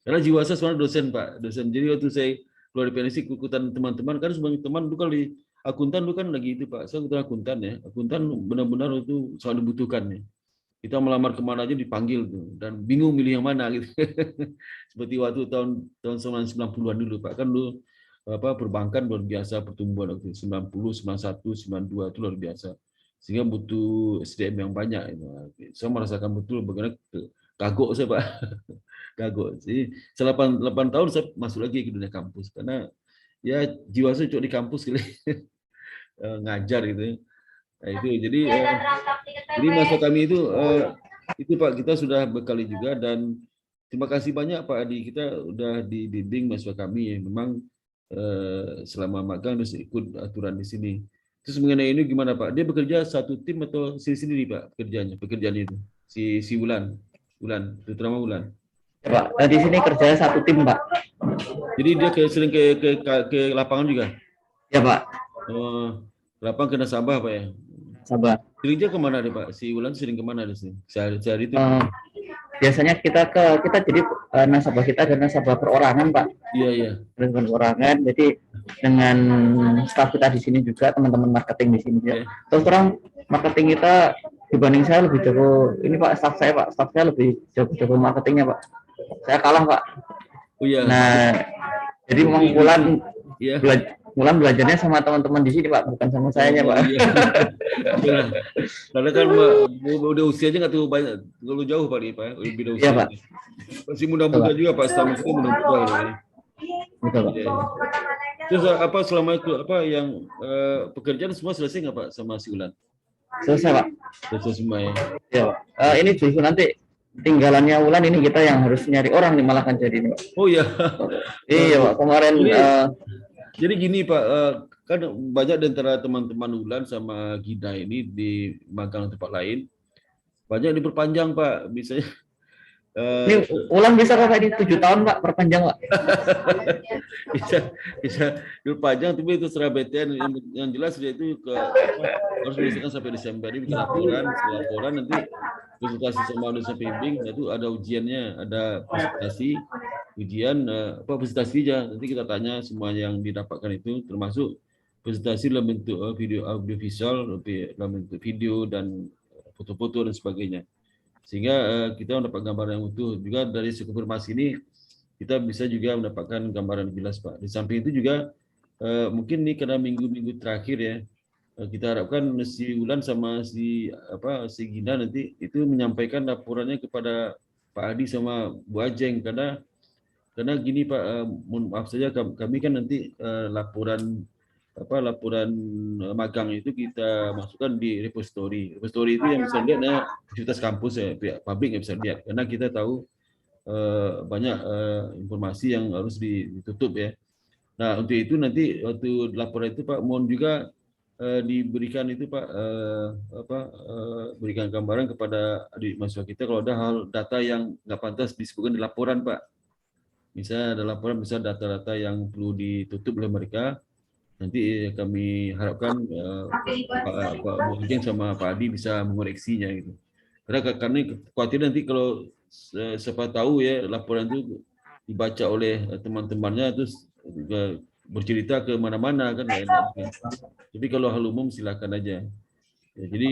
Karena jiwa saya sebenarnya dosen Pak, dosen. Jadi waktu saya keluar dari PNS ikutan teman-teman, kan sebagai teman bukan di akuntan bukan lagi itu Pak. Saya ikutan akuntan ya. Akuntan benar-benar itu sangat dibutuhkan ya. Kita melamar kemana aja dipanggil tuh, dan bingung milih yang mana gitu. Seperti waktu tahun 90-an dulu Pak, kan dulu perbankan luar biasa pertumbuhan waktu 90, 91, 92 itu luar biasa. Sehingga butuh SDM yang banyak. Saya merasakan betul bagaimana kagok saya Pak. Kagok. Jadi setelah 8 tahun saya masuk lagi ke dunia kampus karena ya jiwa saya cuma di kampus gitu. Ngajar gitu. Nah, itu jadi masa kami itu Pak, kita sudah berkali juga, dan terima kasih banyak Pak Adi, kita udah dibimbing mahasiswa kami ya. Memang selama magang harus ikut aturan di sini. Terus mengenai ini gimana Pak? Dia bekerja satu tim atau sendiri Pak pekerjaannya itu? Si Wulan, terutama Wulan. Ya, Pak, di sini kerjanya satu tim Pak. Jadi dia sering ke lapangan juga? Ya Pak. Lapangan ke nasabah Pak ya? Sabah. Seringnya kemana deh Pak? Si Wulan sering kemana di sini? Sehari itu? Biasanya kita jadi nasabah kita ada nasabah perorangan Pak. Iya. Perorangan. Jadi dengan staf kita di sini juga, teman-teman marketing di sini juga. Terus terang marketing kita dibanding saya lebih jago. Ini Pak, staf saya lebih jago marketingnya Pak. Saya kalah Pak. Oh iya. Nah Jadi memang Wulan Iya. Wulan belajarnya sama teman-teman di sini Pak, bukan sama saya Pak. Iya. Iya. Karena kan Mbak, udah usianya nggak terlalu banyak, terlalu jauh Pak, Pak. Beda Iya usia. Pak. Masih muda-muda Betul, juga Pak, setahun itu muda-muda ini. betul Pak. Iya. Terus apa selama itu apa yang pekerjaan semua selesai nggak Pak sama si Ulan? Selesai Pak. Selesai semua ya. Ya Pak. Ini justru nanti tinggalannya Wulan ini kita yang harus nyari orang nih malah kan jadi ini Pak. Oh ya. Iya Pak, kemarin Jadi gini Pak, kan banyak di antara teman-teman Ulan sama Gina ini di magang tempat lain, banyak diperpanjang Pak, misalnya. ini Wulan bisa Pak ini 7 tahun Pak perpanjang Pak. bisa diperpanjang, tapi itu serah BTN yang jelas dia itu harus diselesaikan sampai Desember. Ini bikin laporan nanti konsultasi sama dosen pembimbing, itu ada ujiannya, ada presentasi, ujian presentasi aja. Nanti kita tanya semua yang didapatkan itu, termasuk presentasi dalam bentuk video audiovisual, dalam bentuk video dan foto-foto dan sebagainya. Sehingga kita mendapat gambaran yang utuh. Juga dari konfirmasi ini kita bisa juga mendapatkan gambaran jelas Pak. Di samping itu juga mungkin ini karena minggu-minggu terakhir ya, kita harapkan si Wulan sama si Gina nanti itu menyampaikan laporannya kepada Pak Adi sama Bu Ajeng, karena gini Pak, mohon maaf saja kami kan nanti laporan magang itu kita masukkan di repository. Repository itu yang bisa lihat ya aktivitas kampus ya, pihak publik yang bisa lihat, karena kita tahu banyak informasi yang harus ditutup ya. Nah untuk itu nanti waktu laporan itu Pak, mohon juga diberikan itu Pak, berikan gambaran kepada adik mahasiswa kita kalau ada hal data yang nggak pantas disebutkan di laporan Pak. Misalnya ada laporan, misalnya data-data yang perlu ditutup oleh mereka, nanti kami harapkan Pak Bojeng sama Pak Adi bisa mengoreksinya gitu. Karena khawatir nanti kalau siapa tahu ya laporan itu dibaca oleh teman-temannya terus juga bercerita ke mana-mana kan nggak enak. Tapi kalau hal umum silakan aja. Ya, jadi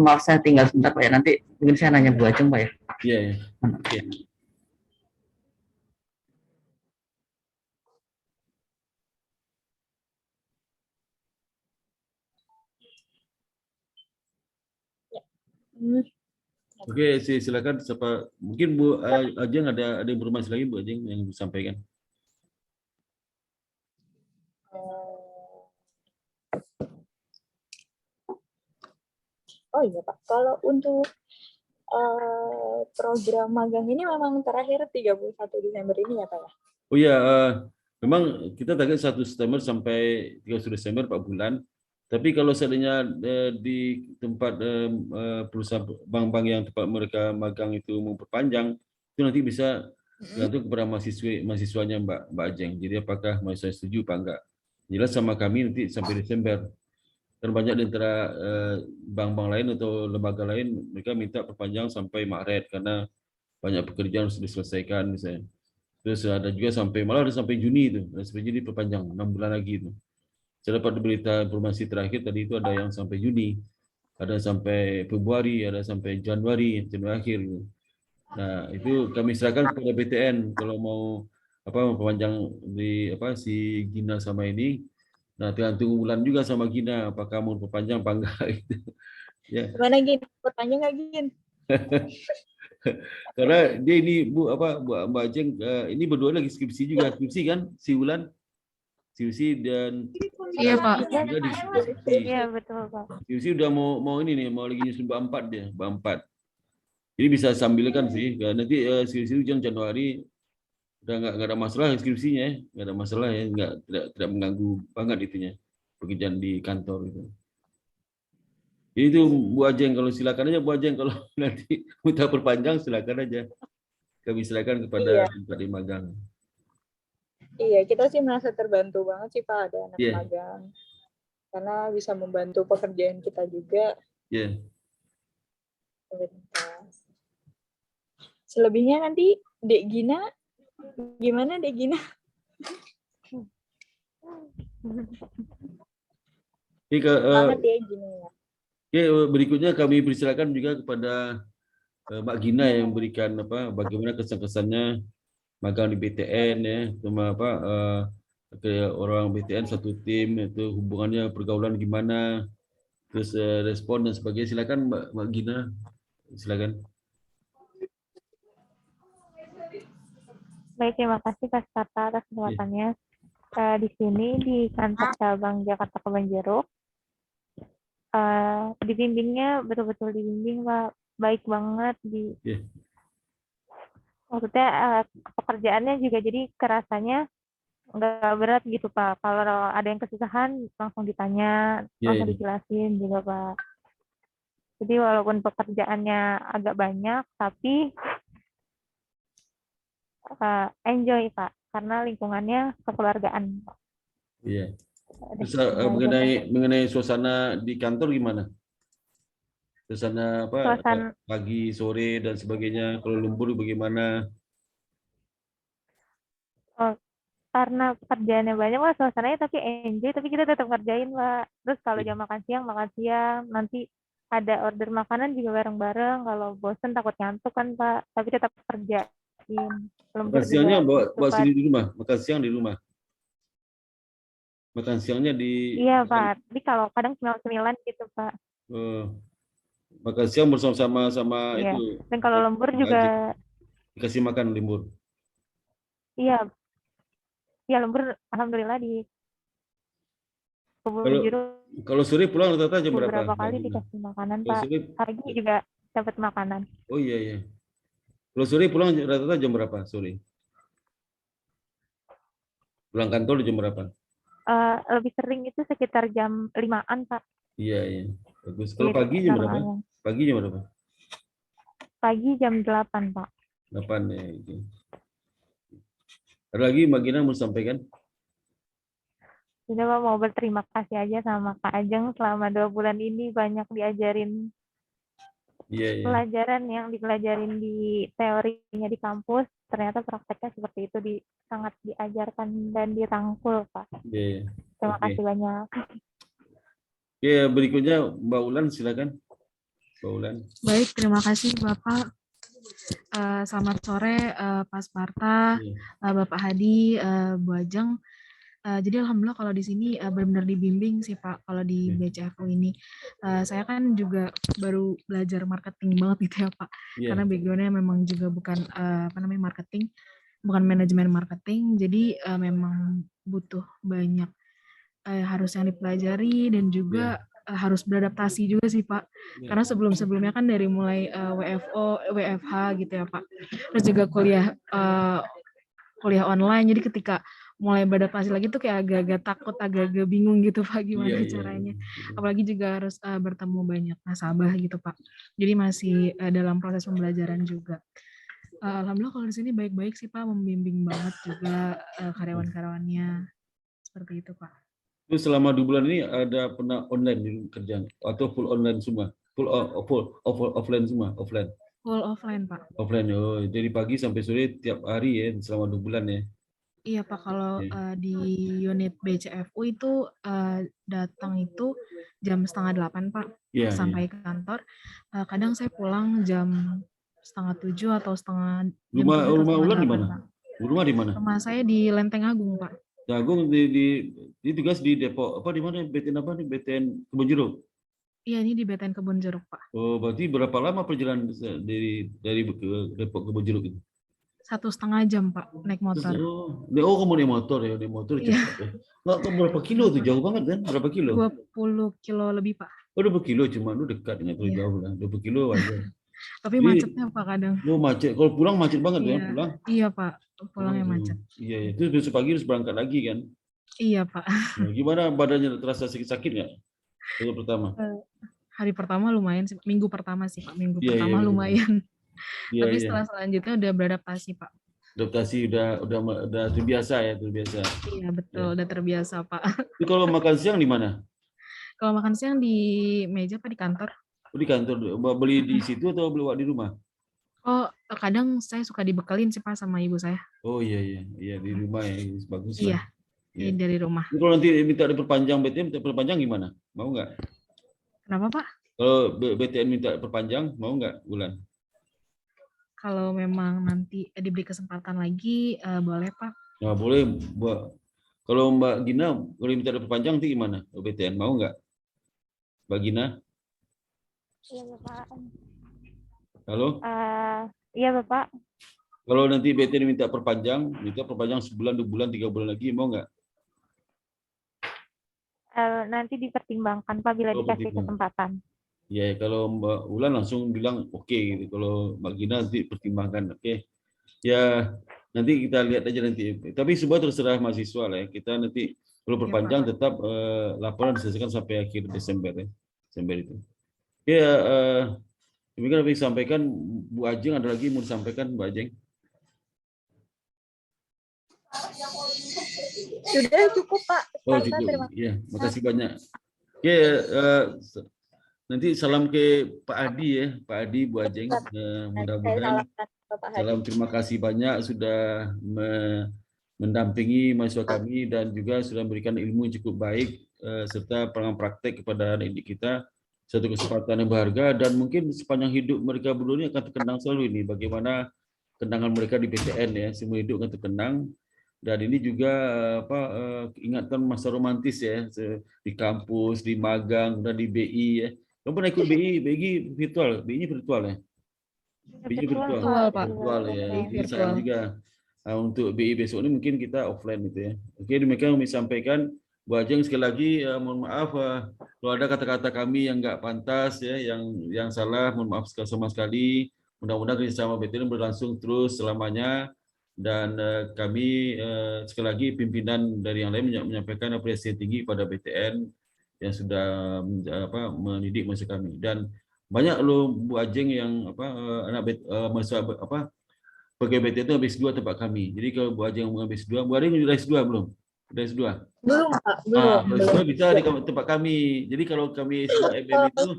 maaf saya tinggal sebentar Pak ya, nanti mungkin saya nanya Bu Ajeng Pak ya. Iya ya. Oke. Oke, silakan siapa, mungkin Bu Ajeng ada informasi lagi Bu Ajeng yang disampaikan. Oh iya Pak, kalau untuk program magang ini memang terakhir 31 Desember ini ya Pak ya? Oh iya, memang kita target 1 September sampai 31 Desember 4 bulan. Tapi kalau seandainya di tempat perusahaan bank-bank yang tempat mereka magang itu memperpanjang, itu nanti bisa tergantung kepada mahasiswanya Mbak Ajeng. Jadi apakah mahasiswa setuju apa enggak? Jelas sama kami nanti sampai Desember. Dan banyak di antara bank-bank lain atau lembaga lain mereka minta perpanjang sampai Maret karena banyak pekerjaan harus diselesaikan misalnya. Terus ada juga malah ada sampai Juni itu, sampai Juni perpanjang 6 bulan lagi itu. Saya dapat berita informasi terakhir tadi itu ada yang sampai Juni, ada sampai Februari, ada sampai Januari akhir. Gitu. Nah itu kami serahkan kepada BTN kalau mau memperpanjang si Gina sama ini. Nah tergantung Wulan juga sama Gina apakah mau perpanjang apa enggak itu. Ya. Gimana Gin? Perpanjang nggak Gin? Karena dia ini Mbak Ajeng ini berdua lagi skripsi kan si Wulan, skripsi dan Iya Pak. Iya betul Pak. skripsi udah mau ini nih, mau lagi nyusun bab 4 dia, bab 4. Jadi bisa sambilkan sih, nanti skripsi ujian Januari udah nggak ada masalah skripsinya ya, nggak ada masalah ya, tidak mengganggu banget itunya pekerjaan di kantor itu. Itu Bu Ajeng, kalau silakan aja Bu Ajeng kalau nanti minta perpanjang silakan aja. Kami silakan kepada tempat di magang. Iya, kita sih merasa terbantu banget sih Pak ada anak Yeah. magang. Karena bisa membantu pekerjaan kita juga. Iya. Selebihnya nanti Dek Gina, gimana Dek Gina? Banget ya Gina ya. Oke, berikutnya kami persilakan juga kepada Mbak Gina yang memberikan bagaimana kesan-kesannya magang di BTN ya, sama apa ke orang BTN satu tim itu hubungannya pergaulan gimana, terus respon dan sebagainya. Silakan Mbak Gina, silakan. Baik, terima kasih Pak Sparta atas kesempatannya. Di sini di kantor cabang Jakarta Kebonjeruk, dibimbingnya betul-betul dibimbing Pak, baik banget maksudnya pekerjaannya juga jadi kerasanya nggak berat gitu Pak. Kalau ada yang kesusahan langsung ditanya, langsung dijelasin juga Pak. Jadi walaupun pekerjaannya agak banyak, tapi enjoy Pak, karena lingkungannya kekeluargaan. Iya. Terus mengenai suasana di kantor gimana? Suasana apa? Pagi, sore dan sebagainya. Kalau lembur bagaimana? Karena pekerjaannya banyak Pak, suasananya tapi enjoy, tapi kita tetap ngerjain Pak. Terus kalau jam makan siang, nanti ada order makanan juga bareng-bareng. Kalau bosen takut ngantuk kan Pak, tapi tetap kerjain. Makan siangnya bawa sini di rumah, makan siang di rumah. Makan siangnya di... Iya Pak, tapi kalau kadang cemilan gitu Pak. Makan siang bersama-sama sama iya. itu. Dan kalau lembur juga... Dikasih makan lembur. Iya. Ya lembur alhamdulillah di kebun jeruk. Kalau sore pulang rata-rata jam berapa? Beberapa kali dikasih makanan Pak. Pagi juga dapat makanan. Oh iya. Kalau sore pulang rata-rata jam berapa sore? Pulang kantor jam berapa? Lebih sering itu sekitar jam 5-an Pak. Iya. Bagus. Kalau pagi jam berapa? Pagi jam berapa? Pagi jam 8 Pak. 8 ya. Gitu. Ada lagi Mbak Gina mau sampaikan? Sudah Pak, mau berterima kasih aja sama Kak Ajeng selama 2 bulan ini banyak diajarin pelajaran yang dipelajarin di teorinya di kampus, ternyata prakteknya seperti itu sangat diajarkan dan dirangkul Pak. Terima kasih banyak. Oke, berikutnya Mbak Ulan silakan. Mbak Ulan. Baik, terima kasih Bapak. Selamat sore Pak Sparta, Bapak Hadi, Bu Ajeng. Jadi alhamdulillah kalau di sini benar-benar dibimbing sih Pak kalau di BCFU ini. Saya kan juga baru belajar marketing banget gitu ya Pak. Karena background-nya memang juga bukan marketing, bukan manajemen marketing. Jadi memang butuh banyak harus yang dipelajari dan juga harus beradaptasi juga sih Pak. Karena sebelum-sebelumnya kan dari mulai WFO, WFH gitu ya Pak. Terus juga kuliah online. Jadi ketika mulai beradaptasi lagi tuh kayak agak-agak takut, agak-agak bingung gitu Pak gimana caranya. Apalagi juga harus bertemu banyak nasabah gitu Pak. Jadi masih dalam proses pembelajaran juga. Alhamdulillah kalau di sini baik-baik sih Pak, membimbing banget juga karyawan-karyawannya. Seperti itu Pak. Itu selama 2 bulan ini ada pernah online di kerjaan atau full online semua? Full offline semua, offline. Full offline Pak. Offline. Oh, jadi pagi sampai sore tiap hari ya selama 2 bulan ya. Iya Pak, kalau di unit BCFU itu datang itu jam 7:30 Pak, sampai kantor. Kadang saya pulang jam 6:30 atau setengah. Rumah Ulan di mana? Rumah di mana? Rumah saya di Lenteng Agung Pak. Agung di tugas di Depok apa di mana BTN apa nih BTN Kebon Jeruk? Iya ini di BTN Kebon Jeruk Pak. Oh berarti berapa lama perjalanan dari Depok ke Kebon Jeruk itu? 1,5 jam Pak naik motor. Oh kamu naik motor ya, di motor cepat ya. Nggak berapa kilo tuh, jauh banget kan? Berapa kilo? 20 kilo lebih Pak. Oh 20 kilo cuma lu dekat nggak terlalu jauh lah, 20 kilo aja. Tapi macetnya Pak kadang. Oh macet, kalau pulang macet banget ya pulang? Iya Pak, pulangnya macet. Iya, itu besok pagi harus berangkat lagi kan? Iya Pak. Nah, gimana badannya, terasa sakit-sakit nggak? Hari pertama? Hari pertama lumayan sih, minggu pertama sih Pak, minggu pertama lumayan. Tapi setelah selanjutnya udah beradaptasi Pak. Adaptasi udah terbiasa ya, terbiasa. Iya betul, udah terbiasa Pak. Itu kalau makan siang di mana? Kalau makan siang di meja Pak, di kantor. Di kantor, beli di situ atau beli di rumah? Oh, kadang saya suka dibekelin sih Pak sama ibu saya. Oh iya di rumah ya, bagus lah. Iya, dari rumah. Kalau nanti minta diperpanjang BTN, minta perpanjang gimana? Mau nggak? Kenapa Pak? Kalau BTN minta perpanjang, mau nggak Bulan? kalau memang nanti diberi kesempatan lagi, boleh Pak. Nah, boleh, kalau Mbak Gina boleh minta diperpanjang nanti gimana? BTN mau nggak? Mbak Gina? Iya Bapak. Halo? Iya Bapak. Kalau nanti BTN minta perpanjang sebulan, 2 bulan, 3 bulan lagi, mau nggak? Nanti dipertimbangkan Pak bila dikasih kesempatan. Ya, kalau Mbak Ulan langsung bilang oke gitu. Kalau Mbak Gina nanti pertimbangkan, oke. Ya, nanti kita lihat aja nanti. Tapi semua terserah mahasiswa lah ya. Kita nanti kalau perpanjang tetap laporan diselesaikan sampai akhir Desember ya. Desember itu. Ya, demikian yang disampaikan Bu Ajeng. Ada lagi mau disampaikan Bu Ajeng? Sudah cukup Pak. Oh cukup. Iya, makasih banyak. Oke, nanti salam ke Pak Adi ya, Pak Adi, Bu Ajeng. Mudah-mudahan salam terima kasih banyak sudah mendampingi mahasiswa kami dan juga sudah memberikan ilmu yang cukup baik serta pengalaman praktek kepada adik kita. Satu kesempatan yang berharga dan mungkin sepanjang hidup mereka berdua ini akan terkenang selalu ini bagaimana kenangan mereka di PTN ya, semua hidup akan terkenang. Dan ini juga ingatan masa romantis ya di kampus, di magang dan di BI ya. Kamu pernah ikut BI? BI virtual, BI-nya virtual ya? BI virtual, Pak. Virtual ya. Ini sayang juga. Nah, untuk BI besok ini mungkin kita offline gitu ya. Oke, demikian kami sampaikan. Bu Ajeng sekali lagi mohon maaf kalau ada kata-kata kami yang nggak pantas ya, yang salah, mohon maaf sama sekali. Mudah-mudahan kerjasama BTN berlangsung terus selamanya. Dan kami sekali lagi pimpinan dari yang lain menyampaikan apresiasi tinggi pada BTN yang sudah mendidik mahasiswa kami. Dan banyak loh Bu Ajeng yang anak mahasiswa pegawai BTN itu habis 2 tempat kami. Jadi kalau Bu Ajeng habis 2, Bu Ajeng sudah S2 belum? Sudah S2? Belum Pak, belum. S2 bisa di tempat kami. Jadi kalau kami S2 MM itu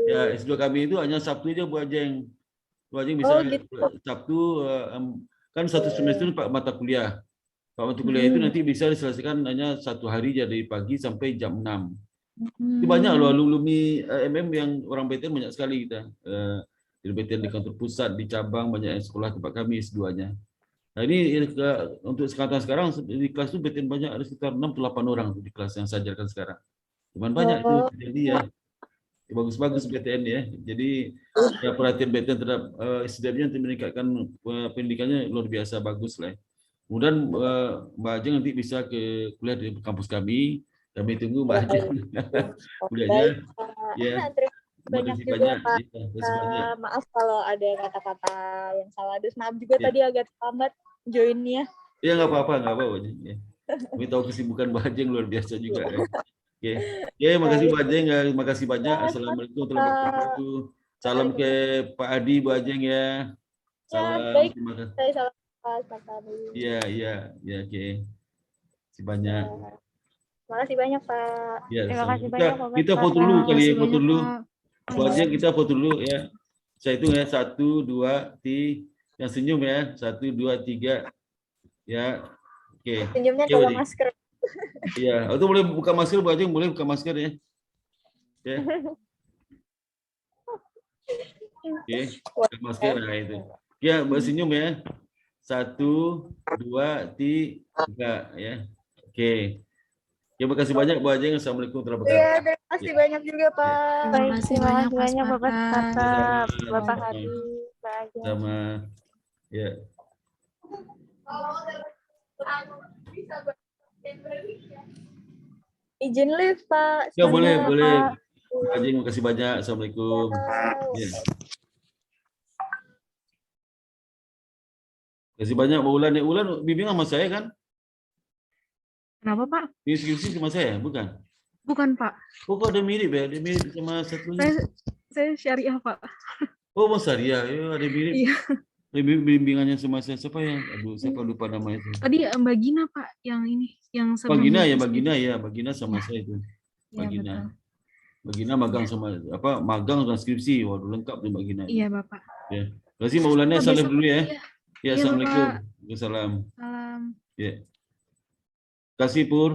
ya S2 kami itu hanya Sabtu aja Bu Ajeng. Bu Ajeng bisa Sabtu kan satu semester 4 mata kuliah. 4 mata kuliah itu nanti bisa diselesaikan hanya 1 hari dari pagi sampai jam 6. Itu banyak loh alumni MM yang orang BTN banyak sekali kita. Di BTN di kantor pusat, di cabang banyak sekolah tempat kami S2-nya. Nah ini untuk sekarang di kelas itu BTN banyak ada sekitar 6-8 orang di kelas yang saya ajarkan sekarang. Cuman banyak itu jadi ya. Bagus-bagus BTN ya. Jadi ya perhatian BTN terhadap SDM-nya untuk meningkatkan pendidikannya luar biasa bagus lah. Kemudian Mbak Ajeng nanti bisa ke kuliah di kampus kami. Kami tunggu Mbak Ajeng kuliahnya. Ya. Banyak juga Pak. Maaf kalau ada kata-kata yang salah. Terus maaf juga tadi agak terlambat joinnya. Iya nggak apa-apa. Ya. Kami tahu kesibukan Mbak Ajeng luar biasa juga ya. Oke, makasih Mbak Ajeng, terima kasih banyak. Assalamualaikum warahmatullahi wabarakatuh. Salam ke Pak Adi, Bu Ajeng ya. Salam. Baik. Salam Pak Adi. Iya, oke. Terima kasih banyak. Terima kasih banyak Pak. Ya, terima kasih banyak Pak. Kita foto dulu kali ya, foto dulu. Bu Ajeng kita foto dulu ya. Saya hitung ya, 1, 2, 3. Yang senyum ya, 1, 2, 3. Ya, oke. Senyumnya kalau masker. Iya, itu boleh buka masker, Bu Ajeng boleh buka masker ya. Ya. Oke, buka masker nah itu. Ya, bersenyum ya. 1, 2, 3 ya. Oke. Terima kasih banyak Bu Ajeng. Assalamualaikum warahmatullahi wabarakatuh. Iya, terima kasih banyak juga Pak. Terima kasih banyak Bapak Sparta, Bapak Hadi, Mbak Ajeng. Sama. Ya. Izin live Pak. Ya boleh. Bu Ajeng, terima kasih banyak. Assalamualaikum. Ya. Terima kasih banyak Bu Ulan. Ulan bimbing sama saya kan? Kenapa Pak? Skripsi sama saya, bukan? Bukan Pak. Oh, kok ada mirip ya? Ada mirip sama satunya. Saya syariah Pak. Oh, Mas Arya, ada mirip. Iya. Bimbingannya sama saya siapa ya? Aduh, siapa lupa namanya itu. Tadi Mbak Gina Pak, yang ini, yang sebelumnya. Mbak Gina sama saya itu. Mbak Gina. Betul. Mbak Gina magang sama magang dan skripsi. Waduh, lengkap nih Mbak Gina. Iya, Bapak. Ya. Terima kasih Mbak Ulannya, salam dulu ya. Ya, assalamualaikum. Salam. Ya. Terima kasih Pur.